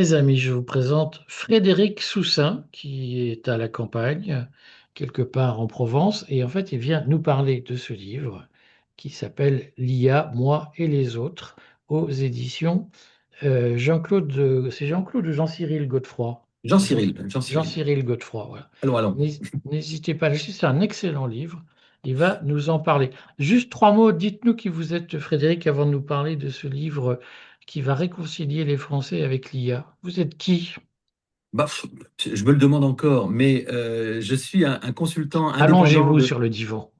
Mes amis, je vous présente Frédéric Soussin, qui est à la campagne, quelque part en Provence, et en fait, il vient nous parler de ce livre qui s'appelle L'IA, moi et les autres, aux éditions c'est Jean-Claude ou Jean-Cyril Godefroy? Jean- Jean-Cyril, Jean-Cyril. Jean-Cyril Godefroy, voilà. Allons, allons. N'hésitez pas, c'est un excellent livre. Il va nous en parler. Juste trois mots, dites-nous qui vous êtes, Frédéric, avant de nous parler de ce livre qui va réconcilier les Français avec l'IA. Vous êtes qui? Bah, je me le demande encore, mais je suis un consultant indépendant Allongez-vous de, sur le divan.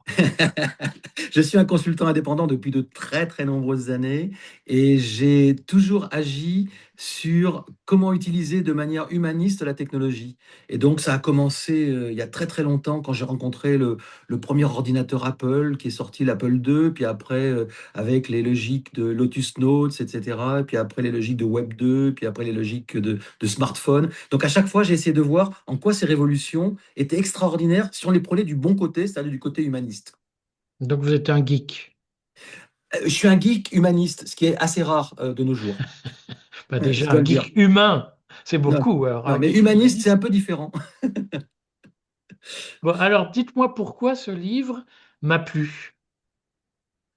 Je suis un consultant indépendant depuis de très très nombreuses années et j'ai toujours agi sur comment utiliser de manière humaniste la technologie. Et donc ça a commencé il y a très très longtemps quand j'ai rencontré le premier ordinateur Apple qui est sorti, l'Apple II, puis après avec les logiques de Lotus Notes, etc. Puis après les logiques de Web 2, puis après les logiques de smartphone. Donc à chaque fois j'ai essayé de voir en quoi ces révolutions étaient extraordinaires si on les prenait du bon côté, c'est-à-dire du côté humaniste. Donc vous êtes un geek. Je suis un geek humaniste, ce qui est assez rare de nos jours. Pas Je déjà dois un le dire. geek humain, c'est Non, beaucoup. Alors non, un mais geek humaniste, c'est humaniste. un peu différent. Bon, alors dites-moi pourquoi ce livre m'a plu.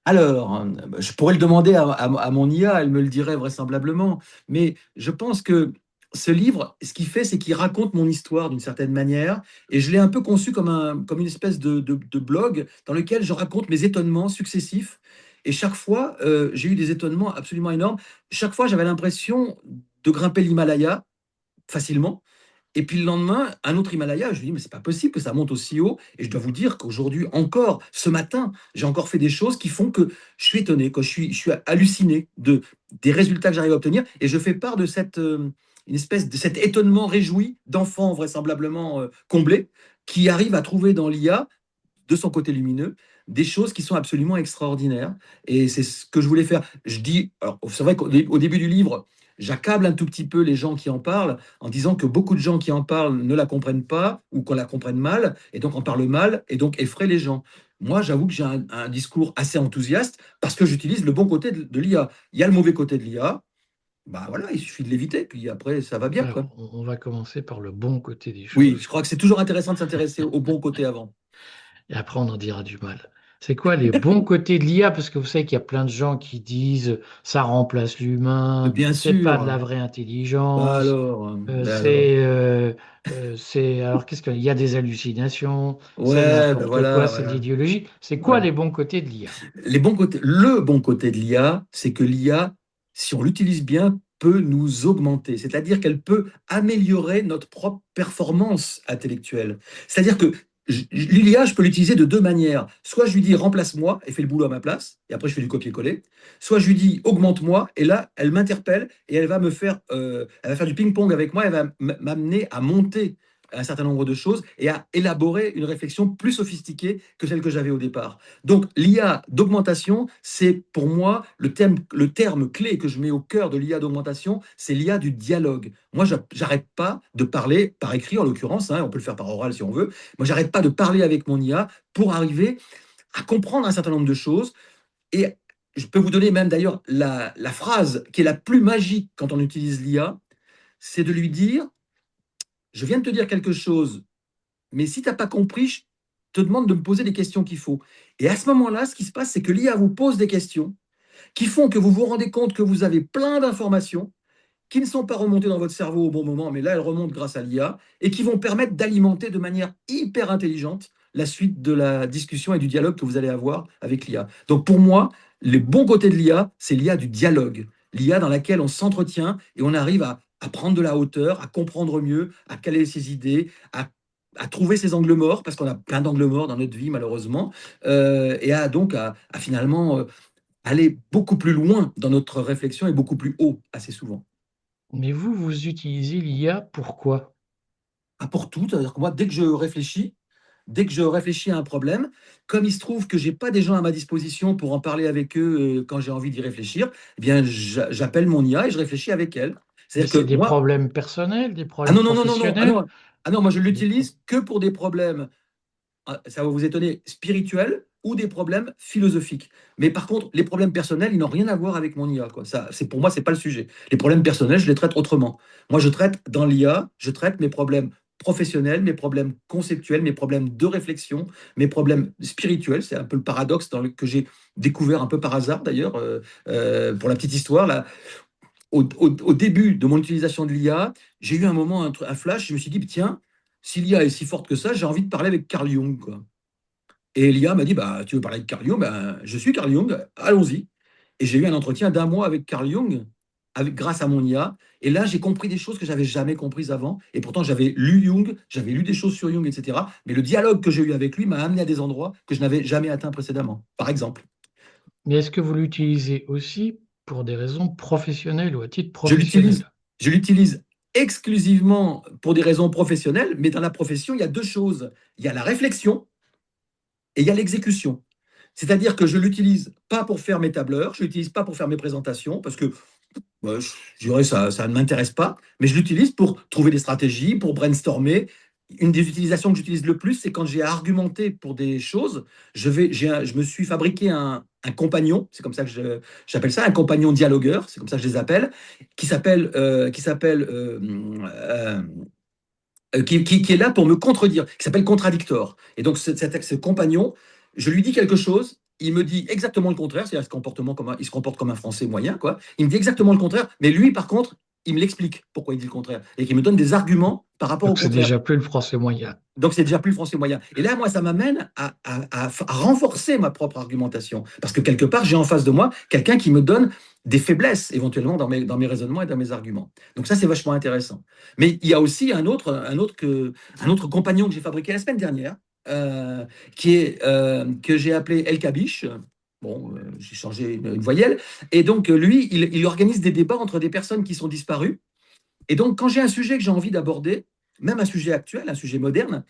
Alors, je pourrais le demander à mon IA, elle me le dirait vraisemblablement, mais je pense que ce livre, ce qu'il fait, c'est qu'il raconte mon histoire d'une certaine manière, et je l'ai un peu conçu comme une espèce de blog dans lequel je raconte mes étonnements successifs. Et chaque fois, j'ai eu des étonnements absolument énormes. Chaque fois, j'avais l'impression de grimper l'Himalaya facilement. Et puis le lendemain, un autre Himalaya, je me dis, mais c'est pas possible que ça monte aussi haut. Et je dois vous dire qu'aujourd'hui, encore, ce matin, j'ai encore fait des choses qui font que je suis étonné, que je suis halluciné des résultats que j'arrive à obtenir. Et je fais part de une espèce de cet étonnement réjoui d'enfants vraisemblablement comblés qui arrivent à trouver dans l'IA, de son côté lumineux, des choses qui sont absolument extraordinaires. Et c'est ce que je voulais faire. Je dis, alors, c'est vrai qu'au début du livre, j'accable un tout petit peu les gens qui en parlent en disant que beaucoup de gens qui en parlent ne la comprennent pas ou qu'on la comprenne mal, et donc en parlent mal, et donc effraient les gens. Moi, j'avoue que j'ai un discours assez enthousiaste parce que j'utilise le bon côté de l'IA. Il y a le mauvais côté de l'IA, bah voilà, il suffit de l'éviter, puis après, ça va bien, quoi. Alors, on va commencer par le bon côté des Oui, choses je crois que c'est toujours intéressant de s'intéresser au bon côté avant. et après on en dira du mal. C'est quoi les bons côtés de l'IA? Parce que vous savez qu'il y a plein de gens qui disent ça remplace l'humain, Bien c'est pas de la sûr. vraie Bah intelligence, alors, bah alors. c'est alors qu'est-ce qu'il y a des hallucinations, c'est Ouais, ben n'importe quoi, voilà, c'est de voilà. l'idéologie. C'est quoi Ouais. les bons côtés de l'IA? Le bon côté de l'IA, c'est que l'IA, si on l'utilise bien, peut nous augmenter. C'est-à-dire qu'elle peut améliorer notre propre performance intellectuelle. C'est-à-dire que l'IA, je peux l'utiliser de deux manières. Soit je lui dis remplace-moi et fais le boulot à ma place, et après je fais du copier-coller. Soit je lui dis augmente-moi, et là, elle m'interpelle et elle va faire du ping-pong avec moi, elle va m'amener à monter un certain nombre de choses et à élaborer une réflexion plus sophistiquée que celle que j'avais au départ. Donc l'IA d'augmentation, c'est pour moi le terme clé que je mets au cœur de l'IA d'augmentation, c'est l'IA du dialogue. Moi, j'arrête pas de parler, par écrit en l'occurrence, hein, on peut le faire par oral si on veut, moi, j'arrête pas de parler avec mon IA pour arriver à comprendre un certain nombre de choses. Et je peux vous donner même d'ailleurs la phrase qui est la plus magique quand on utilise l'IA, c'est de lui dire, je viens de te dire quelque chose, mais si tu n'as pas compris, je te demande de me poser les questions qu'il faut. Et à ce moment-là, ce qui se passe, c'est que l'IA vous pose des questions qui font que vous vous rendez compte que vous avez plein d'informations qui ne sont pas remontées dans votre cerveau au bon moment, mais là, elles remontent grâce à l'IA et qui vont permettre d'alimenter de manière hyper intelligente la suite de la discussion et du dialogue que vous allez avoir avec l'IA. Donc pour moi, les bons côtés de l'IA, c'est l'IA du dialogue, l'IA dans laquelle on s'entretient et on arrive à prendre de la hauteur, à comprendre mieux, à caler ses idées, à trouver ses angles morts, parce qu'on a plein d'angles morts dans notre vie malheureusement, et à finalement aller beaucoup plus loin dans notre réflexion et beaucoup plus haut assez souvent. Mais vous utilisez l'IA pourquoi? Ah, pour tout, c'est-à-dire que moi, dès que je réfléchis à un problème, comme il se trouve que j'ai pas des gens à ma disposition pour en parler avec eux quand j'ai envie d'y réfléchir, eh bien, j'appelle mon IA et je réfléchis avec elle. Mais C'est-à-dire c'est que des moi, problèmes personnels, des ah problèmes non, non, non, non, non, ah professionnels, non, ah non, moi je des pro- l'utilise que pour des problèmes, ça va vous étonner, spirituels ou des problèmes philosophiques. Mais par contre, les problèmes personnels, ils n'ont rien à voir avec mon IA, quoi. Ça, pour moi, c'est pas le sujet. Les problèmes personnels, je les traite autrement. Moi, je traite dans l'IA, je traite mes problèmes professionnels, mes problèmes conceptuels, mes problèmes de réflexion, mes problèmes spirituels. C'est un peu le paradoxe que j'ai découvert un peu par hasard, d'ailleurs, pour la petite histoire. Là, au début de mon utilisation de l'IA, j'ai eu un moment, un flash, je me suis dit, tiens, si l'IA est si forte que ça, j'ai envie de parler avec Carl Jung, quoi. Et l'IA m'a dit, bah, tu veux parler avec Carl Jung? Ben, je suis Carl Jung, allons-y. Et j'ai eu un entretien d'un mois avec Carl Jung, grâce à mon IA. Et là, j'ai compris des choses que j'avais jamais comprises avant. Et pourtant, j'avais lu Jung, j'avais lu des choses sur Jung, etc. Mais le dialogue que j'ai eu avec lui m'a amené à des endroits que je n'avais jamais atteints précédemment. Par exemple, Mais est-ce que vous l'utilisez aussi pour des raisons professionnelles ou à titre je l'utilise, professionnel? je l'utilise exclusivement pour des raisons professionnelles, mais dans la profession, il y a deux choses. Il y a la réflexion et il y a l'exécution. C'est-à-dire que je ne l'utilise pas pour faire mes tableurs, je ne l'utilise pas pour faire mes présentations, parce que je dirais ça ne m'intéresse pas, mais je l'utilise pour trouver des stratégies, pour brainstormer. Une des utilisations que j'utilise le plus, c'est quand j'ai à argumenter pour des choses, je me suis fabriqué un compagnon, c'est comme ça que j'appelle ça, un compagnon dialogueur, c'est comme ça que je les appelle, qui est là pour me contredire, qui s'appelle Contradictor. Et donc, ce compagnon, je lui dis quelque chose, il me dit exactement le contraire, c'est-à-dire il se comporte comme un Français moyen, quoi. Il me dit exactement le contraire, mais lui, par contre, il me l'explique pourquoi il dit le contraire, et qu'il me donne des arguments par rapport au Donc c'est contraire. déjà plus le français moyen. Donc, c'est déjà plus le français moyen. Et là, moi, ça m'amène à renforcer ma propre argumentation. Parce que quelque part, j'ai en face de moi quelqu'un qui me donne des faiblesses, éventuellement, dans mes raisonnements et dans mes arguments. Donc, ça, c'est vachement intéressant. Mais il y a aussi un autre compagnon que j'ai fabriqué la semaine dernière, que j'ai appelé El Kabiche. Bon, j'ai changé une voyelle. Et donc, lui, il organise des débats entre des personnes qui sont disparues. Et donc, quand j'ai un sujet que j'ai envie d'aborder, même un sujet actuel, un sujet moderne,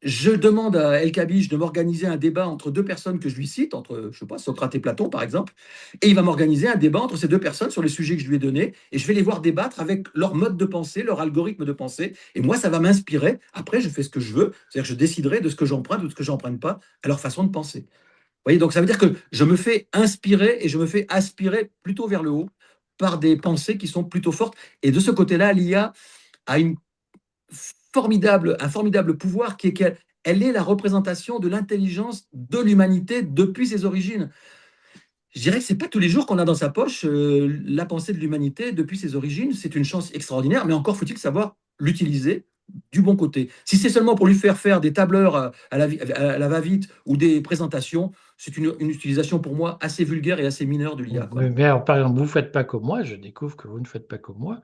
je demande à El Kabiche de m'organiser un débat entre deux personnes que je lui cite, entre, je sais pas, Socrate et Platon, par exemple, et il va m'organiser un débat entre ces deux personnes sur les sujets que je lui ai donnés, et je vais les voir débattre avec leur mode de pensée, leur algorithme de pensée, et moi, ça va m'inspirer. Après, je fais ce que je veux, c'est-à-dire que je déciderai de ce que j'emprunte ou de ce que j'emprunte pas à leur façon de penser. Vous voyez, donc ça veut dire que je me fais inspirer et je me fais aspirer plutôt vers le haut par des pensées qui sont plutôt fortes. Et de ce côté-là, l'IA a un formidable pouvoir qui est qu'elle elle est la représentation de l'intelligence de l'humanité depuis ses origines. Je dirais que c'est pas tous les jours qu'on a dans sa poche la pensée de l'humanité depuis ses origines. C'est une chance extraordinaire, mais encore faut-il savoir l'utiliser du bon côté. Si c'est seulement pour lui faire des tableurs à la va-vite ou des présentations, c'est une utilisation pour moi assez vulgaire et assez mineure de l'IA, quoi. Mais alors, par exemple, vous ne faites pas comme moi, je découvre que vous ne faites pas comme moi.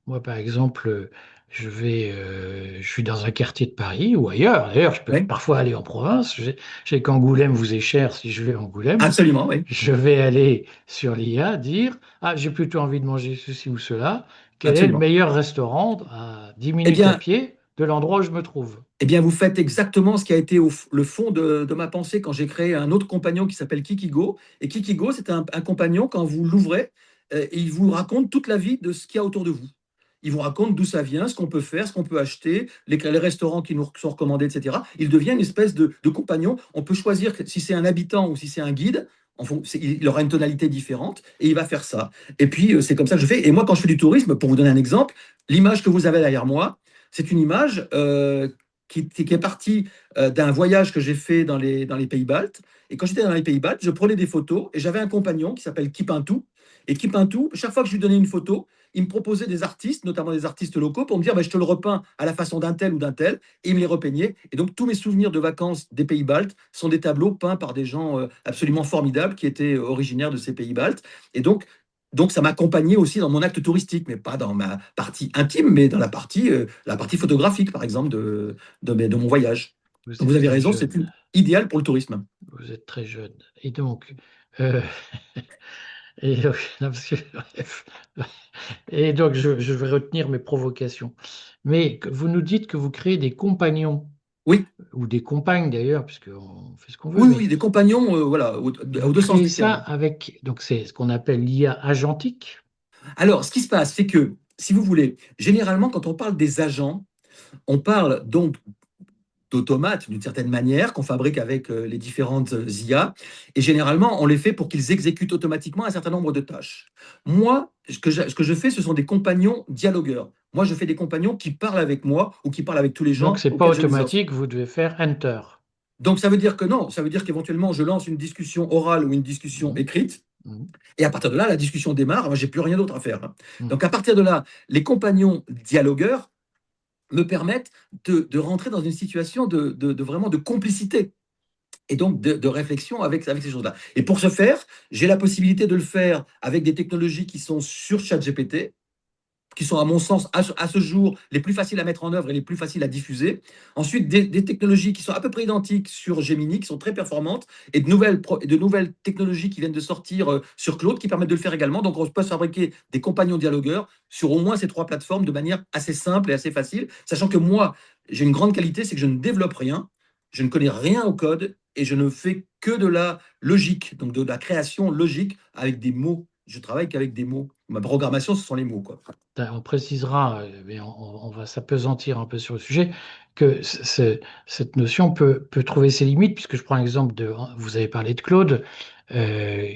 Moi, par exemple, je suis dans un quartier de Paris ou ailleurs. D'ailleurs, je peux Oui, parfois aller en province. Je sais qu'Angoulême vous est cher si je vais à Angoulême. absolument, oui, Je vais aller sur l'IA dire, ah, j'ai plutôt envie de manger ceci ou cela. Quel est le absolument. meilleur restaurant à 10 Eh minutes à bien, pied de l'endroit où je me trouve? Eh bien, vous faites exactement ce qui a été le fond de ma pensée quand j'ai créé un autre compagnon qui s'appelle Kikigo. Et Kikigo, c'est un compagnon, quand vous l'ouvrez, il vous raconte toute la vie de ce qu'il y a autour de vous. Il vous raconte d'où ça vient, ce qu'on peut faire, ce qu'on peut acheter, les restaurants qui nous sont recommandés, etc. Il devient une espèce de compagnon. On peut choisir si c'est un habitant ou si c'est un guide. Il aura une tonalité différente et il va faire ça. Et puis, c'est comme ça que je fais. Et moi, quand je fais du tourisme, pour vous donner un exemple, l'image que vous avez derrière moi, c'est une image qui est partie d'un voyage que j'ai fait dans les pays baltes. Et quand j'étais dans les pays baltes, je prenais des photos et j'avais un compagnon qui s'appelle Kipintou. Et Kipintou, chaque fois que je lui donnais une photo, il me proposait des artistes, notamment des artistes locaux, pour me dire bah, je te le repeins à la façon d'un tel ou d'un tel. Et il me les repeignait. Et donc tous mes souvenirs de vacances des pays baltes sont des tableaux peints par des gens absolument formidables qui étaient originaires de ces pays baltes. Et donc, ça m'accompagnait aussi dans mon acte touristique, mais pas dans ma partie intime, mais dans la partie photographique, par exemple, de mon voyage. Vous Donc, vous êtes avez très raison, c'est jeune. idéal pour le tourisme. Vous êtes très jeune. Et donc, euh, et donc, non, parce que, bref. Et donc, je vais retenir mes provocations. Mais vous nous dites que vous créez des compagnons, Oui, ou des compagnes d'ailleurs, puisqu'on fait ce qu'on veut, oui, mais oui, des compagnons, voilà, et aux vous deux sens créez du ça terme. avec, donc c'est ce qu'on appelle l'IA agentique. Alors, ce qui se passe, c'est que, si vous voulez, généralement, quand on parle des agents, on parle donc d'automates d'une certaine manière qu'on fabrique avec les différentes IA. Et généralement, on les fait pour qu'ils exécutent automatiquement un certain nombre de tâches. Moi, ce que je fais, ce sont des compagnons dialogueurs. Moi, je fais des compagnons qui parlent avec moi ou qui parlent avec tous les Donc, gens c'est pas auxquels je les offre. automatique, vous devez faire Enter. Donc, ça veut dire que non, ça veut dire qu'éventuellement, je lance une discussion orale ou une discussion Mhm. écrite. Mhm. Et à partir de là, la discussion démarre. Moi, j'ai plus rien d'autre à faire, hein. Mhm. Donc, à partir de là, les compagnons dialogueurs me permettent de rentrer dans une situation vraiment de complicité et donc de réflexion avec ces choses-là. Et pour ce faire, j'ai la possibilité de le faire avec des technologies qui sont sur ChatGPT, qui sont à mon sens à ce jour les plus faciles à mettre en œuvre et les plus faciles à diffuser. Ensuite, des technologies qui sont à peu près identiques sur Gemini, qui sont très performantes, et de nouvelles technologies qui viennent de sortir sur Claude, qui permettent de le faire également. Donc, on peut fabriquer des compagnons dialogueurs sur au moins ces trois plateformes de manière assez simple et assez facile, sachant que moi, j'ai une grande qualité, c'est que je ne développe rien, je ne connais rien au code, et je ne fais que de la logique, donc de la création logique avec des mots. Je travaille qu'avec des mots. Ma programmation, ce sont les mots, quoi. On précisera, mais on va s'appesantir un peu sur le sujet, que cette notion peut trouver ses limites, puisque je prends l'exemple vous avez parlé de Claude,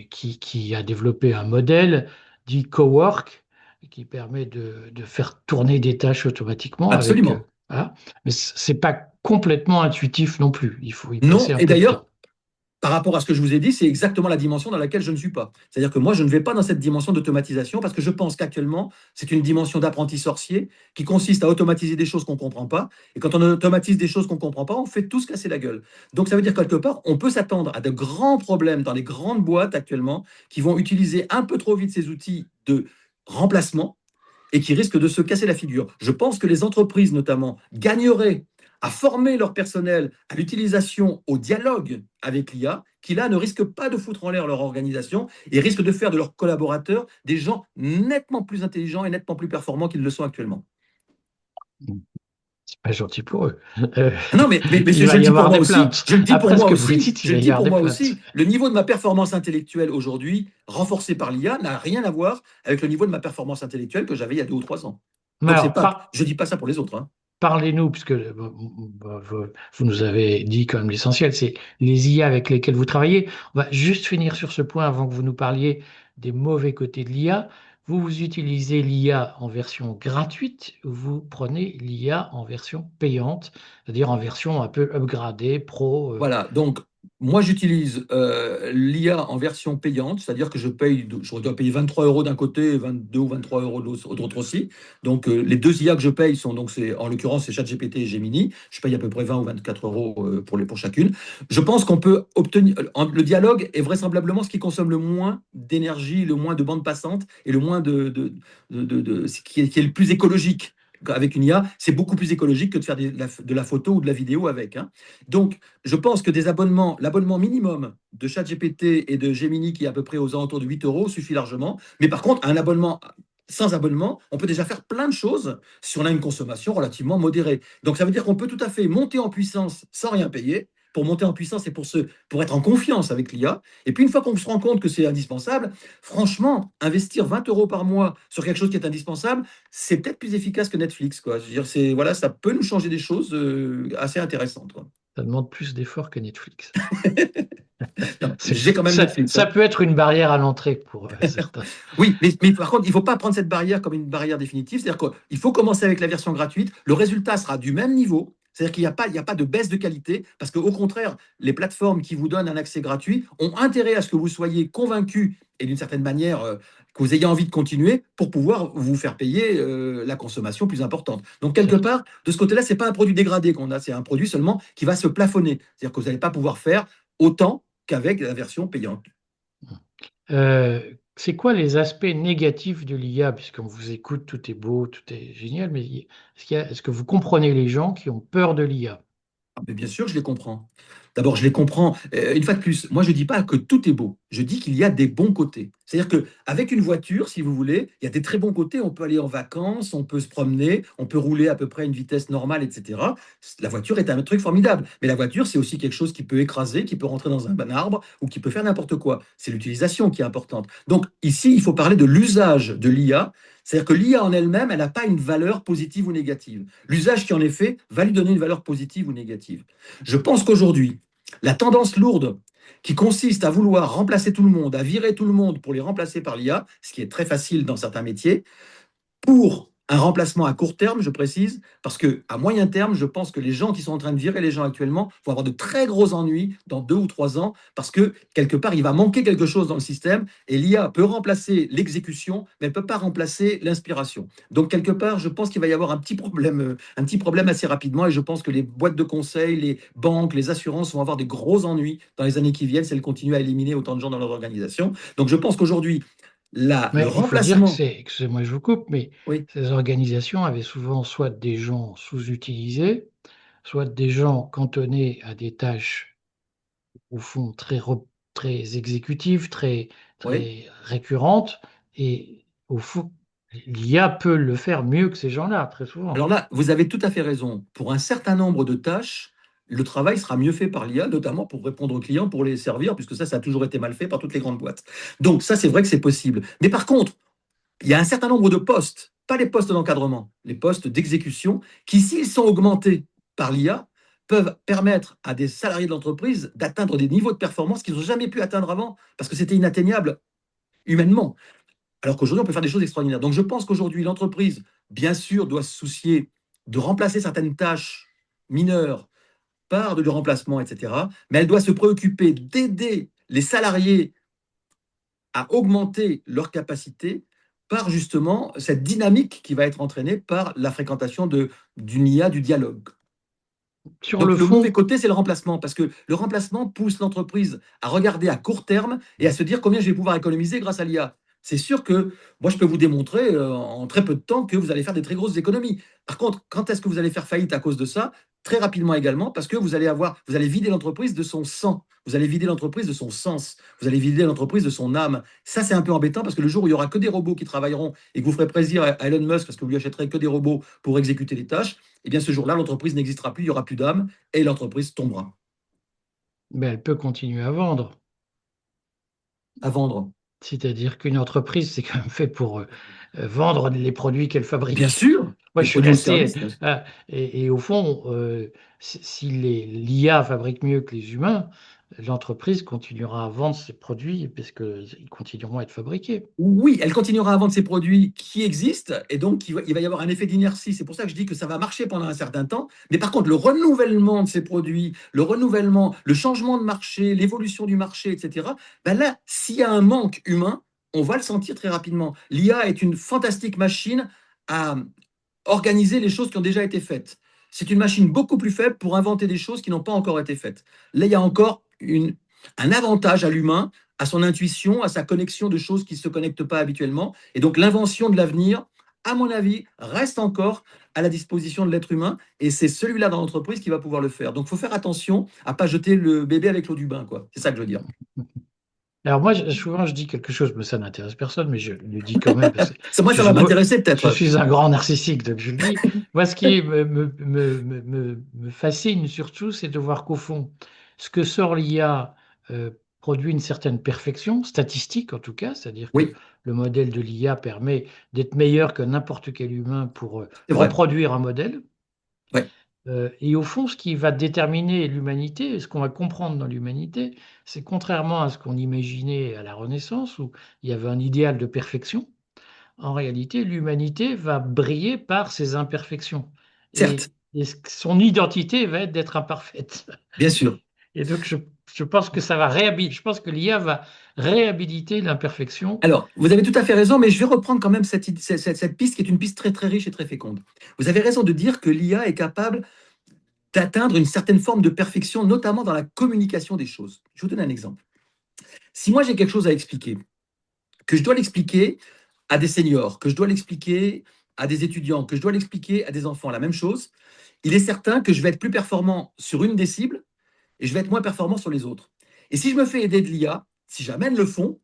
qui a développé un modèle dit Cowork, qui permet de faire tourner des tâches automatiquement avec, Absolument. voilà. Mais c'est pas complètement intuitif non plus. Il faut y Non, passer un et peu de d'ailleurs, temps. par rapport à ce que je vous ai dit, c'est exactement la dimension dans laquelle je ne suis pas. C'est-à-dire que moi, je ne vais pas dans cette dimension d'automatisation parce que je pense qu'actuellement, c'est une dimension d'apprenti sorcier qui consiste à automatiser des choses qu'on ne comprend pas. Et quand on automatise des choses qu'on ne comprend pas, on fait tout se casser la gueule. Donc ça veut dire quelque part, on peut s'attendre à de grands problèmes dans les grandes boîtes actuellement qui vont utiliser un peu trop vite ces outils de remplacement et qui risquent de se casser la figure. Je pense que les entreprises, notamment, gagneraient à former leur personnel à l'utilisation, au dialogue avec l'IA, qui là ne risquent pas de foutre en l'air leur organisation et risquent de faire de leurs collaborateurs des gens nettement plus intelligents et nettement plus performants qu'ils le sont actuellement. C'est pas gentil pour eux. Euh, Ah non, mais il je va le y dis pour avoir moi des aussi, plaintes. je le dis pour Après ce moi que vous aussi, dites, il je va le y dis avoir pour des moi plaintes. aussi, le niveau de ma performance intellectuelle aujourd'hui, renforcé par l'IA, n'a rien à voir avec le niveau de ma performance intellectuelle que j'avais il y a 2 ou 3 ans. Mais Donc c'est alors, pas, je dis pas ça pour les autres, hein. parlez-nous, puisque vous nous avez dit quand même l'essentiel, c'est les IA avec lesquelles vous travaillez. On va juste finir sur ce point avant que vous nous parliez des mauvais côtés de l'IA. Vous utilisez l'IA en version gratuite ou vous prenez l'IA en version payante, c'est-à-dire en version un peu upgradée, pro. Voilà, donc moi j'utilise l'IA en version payante, c'est-à-dire que je dois payer 23 euros d'un côté et 22 ou 23 euros de l'autre aussi. Donc les deux IA que je paye sont donc, en l'occurrence, c'est ChatGPT et Gemini. Je paye à peu près 20 ou 24 euros pour chacune. Je pense qu'on peut obtenir. Le dialogue est vraisemblablement ce qui consomme le moins d'énergie, le moins de bande passante et le moins ce qui est le plus écologique. Avec une IA, c'est beaucoup plus écologique que de faire de la photo ou de la vidéo avec, hein. Donc, je pense que l'abonnement minimum de ChatGPT et de Gemini, qui est à peu près aux alentours de 8 euros, suffit largement. Mais par contre, sans abonnement, on peut déjà faire plein de choses si on a une consommation relativement modérée. Donc, ça veut dire qu'on peut tout à fait monter en puissance sans rien payer. Pour monter en puissance et pour être en confiance avec l'IA. Et puis, une fois qu'on se rend compte que c'est indispensable, franchement, investir 20 euros par mois sur quelque chose qui est indispensable, c'est peut-être plus efficace que Netflix, quoi. Je veux dire, voilà, ça peut nous changer des choses assez intéressantes, quoi. Ça demande plus d'efforts que Netflix. Non, j'ai quand même Netflix, Ça hein. peut être une barrière à l'entrée pour certains. Oui, mais par contre, il ne faut pas prendre cette barrière comme une barrière définitive. C'est-à-dire qu'il faut commencer avec la version gratuite. Le résultat sera du même niveau. C'est-à-dire qu'il n'y a pas de baisse de qualité, parce qu'au contraire, les plateformes qui vous donnent un accès gratuit ont intérêt à ce que vous soyez convaincu et d'une certaine manière que vous ayez envie de continuer pour pouvoir vous faire payer la consommation plus importante. Donc, quelque Certes. part, de ce côté-là, ce n'est pas un produit dégradé qu'on a, c'est un produit seulement qui va se plafonner. C'est-à-dire que vous n'allez pas pouvoir faire autant qu'avec la version payante. C'est quoi les aspects négatifs de l'IA? Puisqu'on vous écoute, tout est beau, tout est génial, mais est-ce que vous comprenez les gens qui ont peur de l'IA? Ah, mais bien sûr, je les comprends. D'abord, je les comprends. Une fois de plus, moi, je ne dis pas que tout est beau. Je dis qu'il y a des bons côtés. C'est-à-dire qu'avec une voiture, si vous voulez, il y a des très bons côtés. On peut aller en vacances, on peut se promener, on peut rouler à peu près à une vitesse normale, etc. La voiture est un truc formidable. Mais la voiture, c'est aussi quelque chose qui peut écraser, qui peut rentrer dans un arbre ou qui peut faire n'importe quoi. C'est l'utilisation qui est importante. Donc ici, il faut parler de l'usage de l'IA. C'est-à-dire que l'IA en elle-même, elle n'a pas une valeur positive ou négative. L'usage qui en est fait va lui donner une valeur positive ou négative. Je pense qu'aujourd'hui, la tendance lourde qui consiste à vouloir remplacer tout le monde, à virer tout le monde pour les remplacer par l'IA, ce qui est très facile dans certains métiers, pour un remplacement à court terme, je précise, parce qu'à moyen terme, je pense que les gens qui sont en train de virer les gens actuellement vont avoir de très gros ennuis dans 2 ou 3 ans, parce que quelque part, il va manquer quelque chose dans le système, et l'IA peut remplacer l'exécution, mais elle ne peut pas remplacer l'inspiration. Donc, quelque part, je pense qu'il va y avoir un petit problème assez rapidement, et je pense que les boîtes de conseil, les banques, les assurances vont avoir des gros ennuis dans les années qui viennent si elles continuent à éliminer autant de gens dans leur organisation. Donc, je pense qu'aujourd'hui, le Mais il faut dire que remplacement, excusez-moi, je vous coupe, mais oui, ces organisations avaient souvent soit des gens sous-utilisés, soit des gens cantonnés à des tâches, au fond, très exécutives, oui. très récurrentes, et au fond, l'IA peut le faire mieux que ces gens-là, très souvent. Alors là, vous avez tout à fait raison. Pour un certain nombre de tâches, le travail sera mieux fait par l'IA, notamment pour répondre aux clients, pour les servir, puisque ça a toujours été mal fait par toutes les grandes boîtes. Donc ça, c'est vrai que c'est possible. Mais par contre, il y a un certain nombre de postes, pas les postes d'encadrement, les postes d'exécution, qui, s'ils sont augmentés par l'IA, peuvent permettre à des salariés de l'entreprise d'atteindre des niveaux de performance qu'ils n'ont jamais pu atteindre avant, parce que c'était inatteignable humainement. Alors qu'aujourd'hui, on peut faire des choses extraordinaires. Donc je pense qu'aujourd'hui, l'entreprise, bien sûr, doit se soucier de remplacer certaines tâches mineures par du remplacement, etc. Mais elle doit se préoccuper d'aider les salariés à augmenter leur capacité par justement cette dynamique qui va être entraînée par la fréquentation d'une IA, du dialogue. Sur Donc le le mauvais fond, côté, c'est le remplacement, parce que le remplacement pousse l'entreprise à regarder à court terme et à se dire combien je vais pouvoir économiser grâce à l'IA. C'est sûr que moi, je peux vous démontrer en très peu de temps que vous allez faire des très grosses économies. Par contre, quand est-ce que vous allez faire faillite à cause de ça? Très rapidement également, parce que vous allez vider l'entreprise de son sang, vous allez vider l'entreprise de son sens, vous allez vider l'entreprise de son âme. Ça, c'est un peu embêtant parce que le jour où il y aura que des robots qui travailleront et que vous ferez plaisir à Elon Musk parce que vous lui achèterez que des robots pour exécuter les tâches, eh bien ce jour-là, l'entreprise n'existera plus, il n'y aura plus d'âme et l'entreprise tombera ben, elle peut continuer à vendre. à vendre. C'est-à-dire qu'une entreprise, c'est quand même fait pour vendre les produits qu'elle Bien fabrique. sûr, Moi, les je suis produits ou resté. services, bien sûr. Et au fond, si l'IA fabrique mieux que les humains, l'entreprise continuera à vendre ses produits parce qu'ils continueront à être fabriqués. Oui, elle continuera à vendre ses produits qui existent et donc il va y avoir un effet d'inertie. C'est pour ça que je dis que ça va marcher pendant un certain temps. Mais par contre, le renouvellement de ces produits, le renouvellement, le changement de marché, l'évolution du marché, etc., ben là, s'il y a un manque humain, on va le sentir très rapidement. L'IA est une fantastique machine à organiser les choses qui ont déjà été faites. C'est une machine beaucoup plus faible pour inventer des choses qui n'ont pas encore été faites. Là, il y a encore un avantage à l'humain, à son intuition, à sa connexion de choses qui ne se connectent pas habituellement. Et donc l'invention de l'avenir, à mon avis, reste encore à la disposition de l'être humain. Et c'est celui-là dans l'entreprise qui va pouvoir le faire. Donc il faut faire attention à ne pas jeter le bébé avec l'eau du bain, quoi. C'est ça que je veux dire. Alors moi, souvent, je dis quelque chose, mais ça n'intéresse personne, mais je le dis quand même parce que Moi, je, ça va je- m'intéresser je peut-être. suis un grand narcissique, donc je le dis. Moi, ce qui me fascine surtout, c'est de voir qu'au fond, ce que sort l'IA produit une certaine perfection, statistique en tout cas, c'est-à-dire que Oui, le modèle de l'IA permet d'être meilleur que n'importe quel humain pour c'est vrai. reproduire un modèle. Ouais, Et au fond, ce qui va déterminer l'humanité, ce qu'on va comprendre dans l'humanité, c'est contrairement à ce qu'on imaginait à la Renaissance, où il y avait un idéal de perfection, en réalité, l'humanité va briller par ses imperfections. certes, Son identité va être d'être imparfaite. bien sûr. Et donc, je pense que je pense que l'IA va réhabiliter l'imperfection. Alors, vous avez tout à fait raison, mais je vais reprendre quand même cette piste qui est une piste très très riche et très féconde. Vous avez raison de dire que l'IA est capable d'atteindre une certaine forme de perfection, notamment dans la communication des choses. Je vous donne un exemple. Si moi j'ai quelque chose à expliquer, que je dois l'expliquer à des seniors, que je dois l'expliquer à des étudiants, que je dois l'expliquer à des enfants, la même chose, il est certain que je vais être plus performant sur une des cibles et je vais être moins performant sur les autres. Et si je me fais aider de l'IA, si j'amène le fond,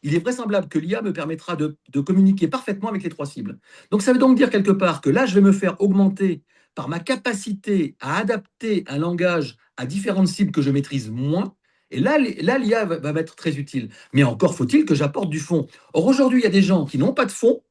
il est vraisemblable que l'IA me permettra de communiquer parfaitement avec les trois cibles. Donc ça veut donc dire quelque part que là, je vais me faire augmenter par ma capacité à adapter un langage à différentes cibles que je maîtrise moins. Et là, l'IA va être très utile. Mais encore faut-il que j'apporte du fond. Or, aujourd'hui, il y a des gens qui n'ont pas de fond,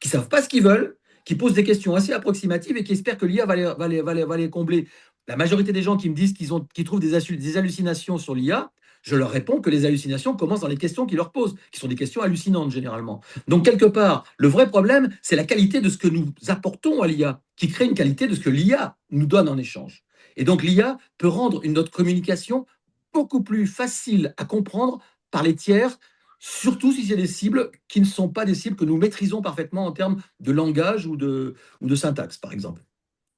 qui ne savent pas ce qu'ils veulent, qui posent des questions assez approximatives et qui espèrent que l'IA va les combler. La majorité des gens qui me disent qu'ils trouvent des hallucinations sur l'IA, je leur réponds que les hallucinations commencent dans les questions qu'ils leur posent, qui sont des questions hallucinantes généralement. Donc quelque part, le vrai problème, c'est la qualité de ce que nous apportons à l'IA, qui crée une qualité de ce que l'IA nous donne en échange. Et donc l'IA peut rendre notre communication beaucoup plus facile à comprendre par les tiers, surtout si c'est des cibles qui ne sont pas des cibles que nous maîtrisons parfaitement en termes de langage ou de syntaxe, par exemple.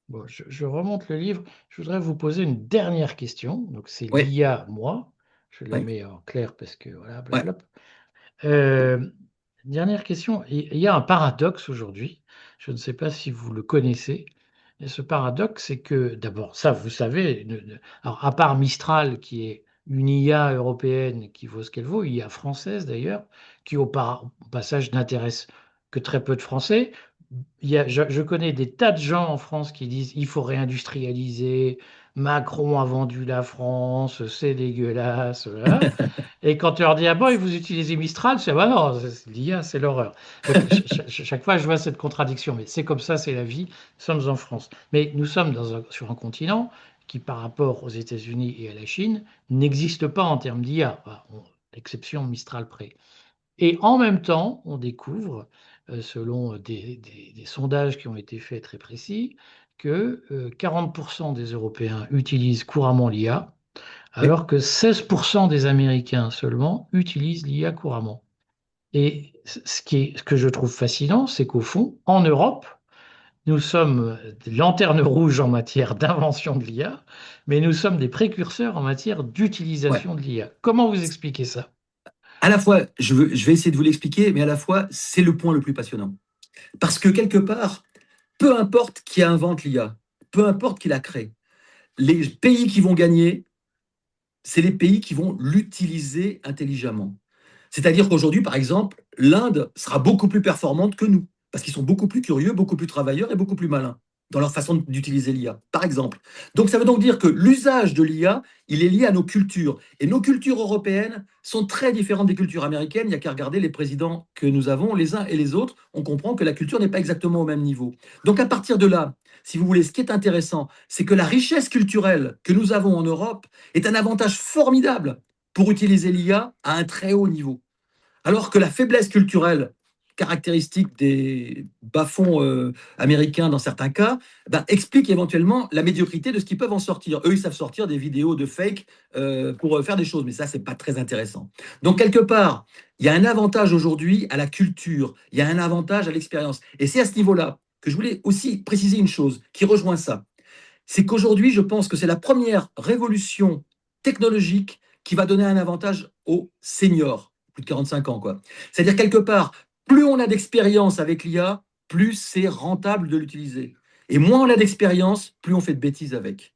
Bon, je remonte le livre. Je voudrais vous poser une dernière question. Donc, c'est Oui, l'IA, moi. Je la oui, mets en clair parce que voilà, ouais, blablabla. Euh, Dernière question. Il y a un paradoxe aujourd'hui. Je ne sais pas si vous le connaissez. Et ce paradoxe, c'est que, d'abord, ça, vous savez, alors, à part Mistral, qui est une IA européenne qui vaut ce qu'elle vaut, IA française d'ailleurs, qui au passage n'intéresse que très peu de Français. Je connais des tas de gens en France qui disent il faut réindustrialiser, Macron a vendu la France, c'est dégueulasse. Voilà. Et quand tu leur dis, ah bon, et vous utilisez Mistral, c'est, ah bah non, l'IA, c'est l'horreur. Donc, chaque fois, je vois cette contradiction, mais c'est comme ça, c'est la vie, nous sommes en France. Mais nous sommes sur un continent qui, par rapport aux États-Unis et à la Chine, n'existe pas en termes d'IA, l'exception Mistral près. Et en même temps, on découvre, selon des sondages qui ont été faits très précis, que 40% des Européens utilisent couramment l'IA, oui, alors que 16% des Américains seulement utilisent l'IA couramment. Et ce que je trouve fascinant, c'est qu'au fond, en Europe, nous sommes des lanternes rouges en matière d'invention de l'IA, mais nous sommes des précurseurs en matière ouais. d'utilisation de l'IA. Comment vous expliquez ça? À la fois, je vais essayer de vous l'expliquer, mais à la fois, c'est le point le plus passionnant. Parce que quelque part, peu importe qui invente l'IA, peu importe qui la crée, les pays qui vont gagner, c'est les pays qui vont l'utiliser intelligemment. C'est-à-dire qu'aujourd'hui, par exemple, l'Inde sera beaucoup plus performante que nous, parce qu'ils sont beaucoup plus curieux, beaucoup plus travailleurs et beaucoup plus malins dans leur façon d'utiliser l'IA, par exemple. Donc ça veut donc dire que l'usage de l'IA, il est lié à nos cultures. Et nos cultures européennes sont très différentes des cultures américaines. Il n'y a qu'à regarder les présidents que nous avons, les uns et les autres. On comprend que la culture n'est pas exactement au même niveau. Donc à partir de là, si vous voulez, ce qui est intéressant, c'est que la richesse culturelle que nous avons en Europe est un avantage formidable pour utiliser l'IA à un très haut niveau. Alors que la faiblesse culturelle caractéristique des bas-fonds américains dans certains cas, ben, explique éventuellement la médiocrité de ce qu'ils peuvent en sortir. Eux, ils savent sortir des vidéos de fake pour faire des choses, mais ça, c'est pas très intéressant. Donc, quelque part, il y a un avantage aujourd'hui à la culture, il y a un avantage à l'expérience. Et c'est à ce niveau-là que je voulais aussi préciser une chose qui rejoint ça. C'est qu'aujourd'hui, je pense que c'est la première révolution technologique qui va donner un avantage aux seniors, plus de 45 ans, quoi. C'est-à-dire, quelque part, plus on a d'expérience avec l'IA, plus c'est rentable de l'utiliser. Et moins on a d'expérience, plus on fait de bêtises avec.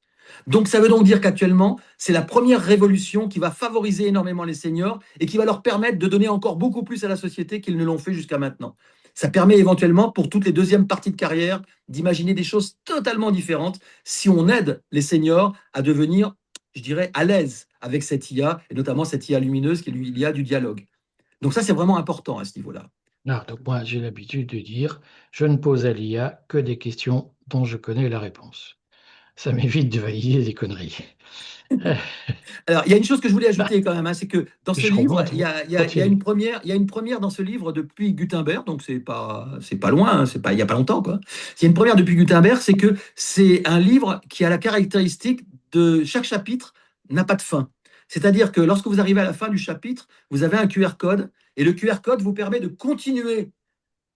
Donc, ça veut donc dire qu'actuellement, c'est la première révolution qui va favoriser énormément les seniors et qui va leur permettre de donner encore beaucoup plus à la société qu'ils ne l'ont fait jusqu'à maintenant. Ça permet éventuellement, pour toutes les deuxièmes parties de carrière, d'imaginer des choses totalement différentes si on aide les seniors à devenir, je dirais, à l'aise avec cette IA, et notamment cette IA lumineuse qui est l'IA du dialogue. Donc ça, c'est vraiment important à ce niveau-là. Non, donc moi, j'ai l'habitude de dire, je ne pose à l'IA que des questions dont je connais la réponse. Ça m'évite de valider des conneries. Euh, Alors, il y a une chose que je voulais bah, ajouter quand même, hein, c'est que dans ce je livre, remonte, il y a une continue. première, il y a une première dans ce livre depuis Gutenberg, donc c'est pas loin, hein, c'est pas, il y a pas longtemps, quoi. Il y a une première depuis Gutenberg, c'est que c'est un livre qui a la caractéristique de chaque chapitre n'a pas de fin. C'est-à-dire que lorsque vous arrivez à la fin du chapitre, vous avez un QR code, et le QR code vous permet de continuer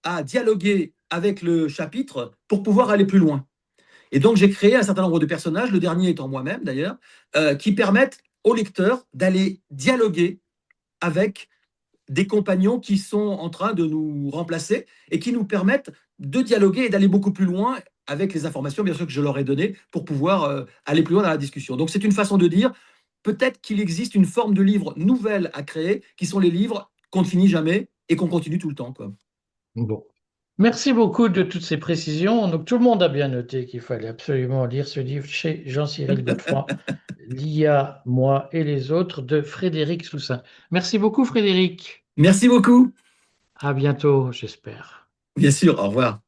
à dialoguer avec le chapitre pour pouvoir aller plus loin. Et donc, j'ai créé un certain nombre de personnages, le dernier étant moi-même d'ailleurs, qui permettent au lecteur d'aller dialoguer avec des compagnons qui sont en train de nous remplacer et qui nous permettent de dialoguer et d'aller beaucoup plus loin avec les informations, bien sûr, que je leur ai données pour pouvoir aller plus loin dans la discussion. Donc, c'est une façon de dire, peut-être qu'il existe une forme de livre nouvelle à créer, qui sont les livres qu'on ne finit jamais et qu'on continue tout le temps, quoi. Bon. Merci beaucoup de toutes ces précisions. Donc, tout le monde a bien noté qu'il fallait absolument lire ce livre chez Jean-Cyril Godefroy, L'IA, moi et les autres de Frédéric Soussin. Merci beaucoup, Frédéric. Merci beaucoup. À bientôt, j'espère. Bien sûr, au revoir.